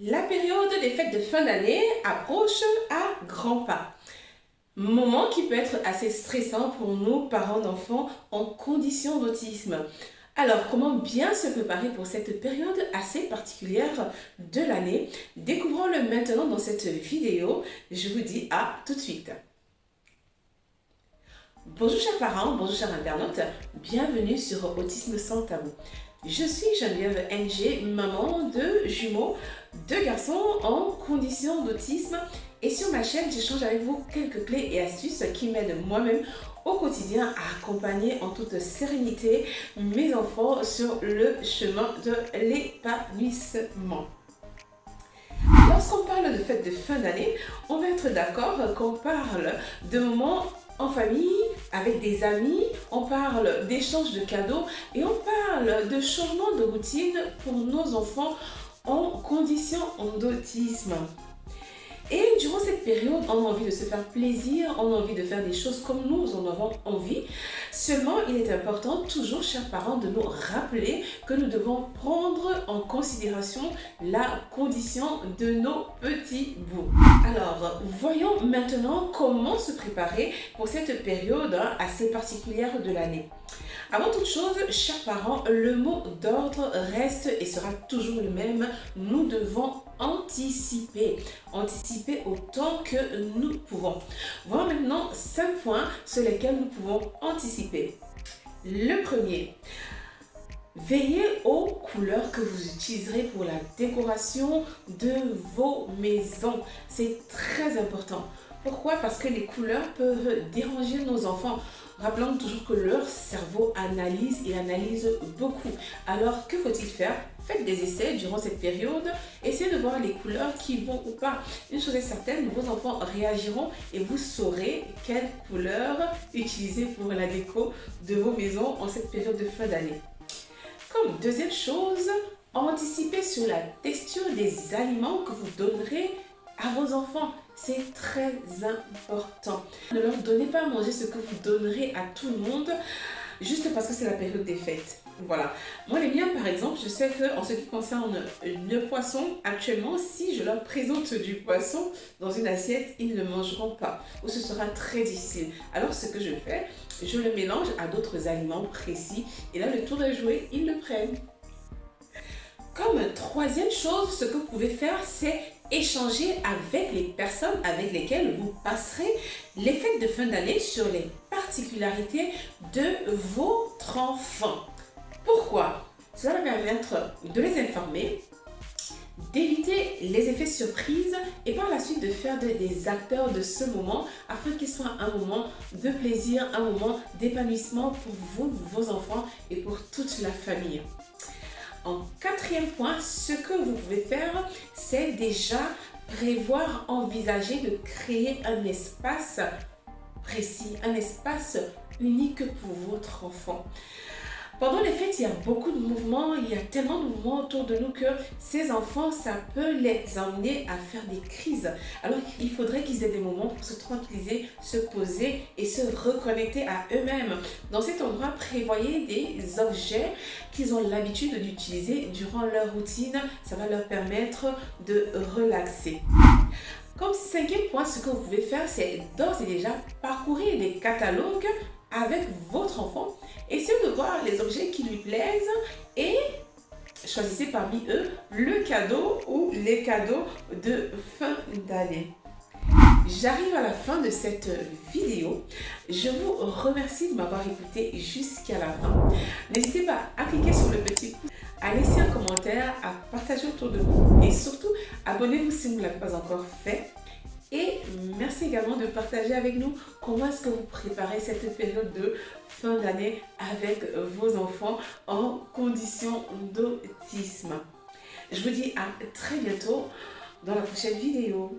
La période des fêtes de fin d'année approche à grands pas. Moment qui peut être assez stressant pour nous, parents d'enfants en condition d'autisme. Alors, comment bien se préparer pour cette période assez particulière de l'année? Découvrons-le maintenant dans cette vidéo. Je vous dis à tout de suite. Bonjour chers parents, bonjour chers internautes, bienvenue sur Autisme sans tabou. Je suis Geneviève NG, maman de jumeaux, deux garçons en condition d'autisme, et sur ma chaîne j'échange avec vous quelques clés et astuces qui m'aident moi-même au quotidien à accompagner en toute sérénité mes enfants sur le chemin de l'épanouissement. Lorsqu'on parle de fête de fin d'année, on va être d'accord qu'on parle de moments en famille, avec des amis, on parle d'échange de cadeaux et on parle de changement de routine pour nos enfants en condition d'autisme. Et durant cette période, on a envie de se faire plaisir, on a envie de faire des choses comme nous en avons envie. Seulement, il est important, toujours, chers parents, de nous rappeler que nous devons prendre en considération la condition de nos petits bouts. Alors, voyons maintenant comment se préparer pour cette période assez particulière de l'année. Avant toute chose, chers parents, le mot d'ordre reste et sera toujours le même. Nous devons anticiper. Anticiper autant que nous pouvons. Voilà maintenant 5 points sur lesquels nous pouvons anticiper. Le premier, veillez aux couleurs que vous utiliserez pour la décoration de vos maisons. C'est très important. Pourquoi? Parce que les couleurs peuvent déranger nos enfants. Rappelons toujours que leur cerveau analyse et analyse beaucoup. Alors, que faut-il faire? Faites des essais durant cette période. Essayez de voir les couleurs qui vont ou pas. Une chose est certaine, vos enfants réagiront et vous saurez quelle couleur utiliser pour la déco de vos maisons en cette période de fin d'année. Comme deuxième chose, anticipez sur la texture des aliments que vous donnerez à vos enfants. C'est très important. Ne leur donnez pas à manger ce que vous donnerez à tout le monde juste parce que c'est la période des fêtes. Voilà. Moi, les miens, par exemple, je sais qu'en ce qui concerne le poisson, actuellement, si je leur présente du poisson dans une assiette, ils ne mangeront pas ou ce sera très difficile. Alors, ce que je fais, je le mélange à d'autres aliments précis et là, le tour est joué, ils le prennent. Comme troisième chose, ce que vous pouvez faire, c'est échanger avec les personnes avec lesquelles vous passerez les fêtes de fin d'année sur les particularités de votre enfant. Pourquoi? Cela va permettre de les informer, d'éviter les effets surprises et par la suite de faire des acteurs de ce moment afin qu'il soit un moment de plaisir, un moment d'épanouissement pour vous, vos enfants et pour toute la famille. En quatrième point, ce que vous pouvez faire, c'est déjà prévoir, envisager de créer un espace précis, un espace unique pour votre enfant. Pendant les fêtes, il y a beaucoup de mouvements, il y a tellement de mouvements autour de nous que ces enfants, ça peut les emmener à faire des crises. Alors, il faudrait qu'ils aient des moments pour se tranquilliser, se poser et se reconnecter à eux-mêmes. Dans cet endroit, prévoyez des objets qu'ils ont l'habitude d'utiliser durant leur routine. Ça va leur permettre de relaxer. Comme cinquième point, ce que vous pouvez faire, c'est d'ores et déjà parcourir des catalogues avec votre enfant. Essayez de voir les objets qui lui plaisent et choisissez parmi eux le cadeau ou les cadeaux de fin d'année. J'arrive à la fin de cette vidéo. Je vous remercie de m'avoir écouté jusqu'à la fin. N'hésitez pas à cliquer sur le petit pouce, à laisser un commentaire, à partager autour de vous et surtout abonnez-vous si vous ne l'avez pas encore fait. Et merci également de partager avec nous comment est-ce que vous préparez cette période de fin d'année avec vos enfants en condition d'autisme. Je vous dis à très bientôt dans la prochaine vidéo.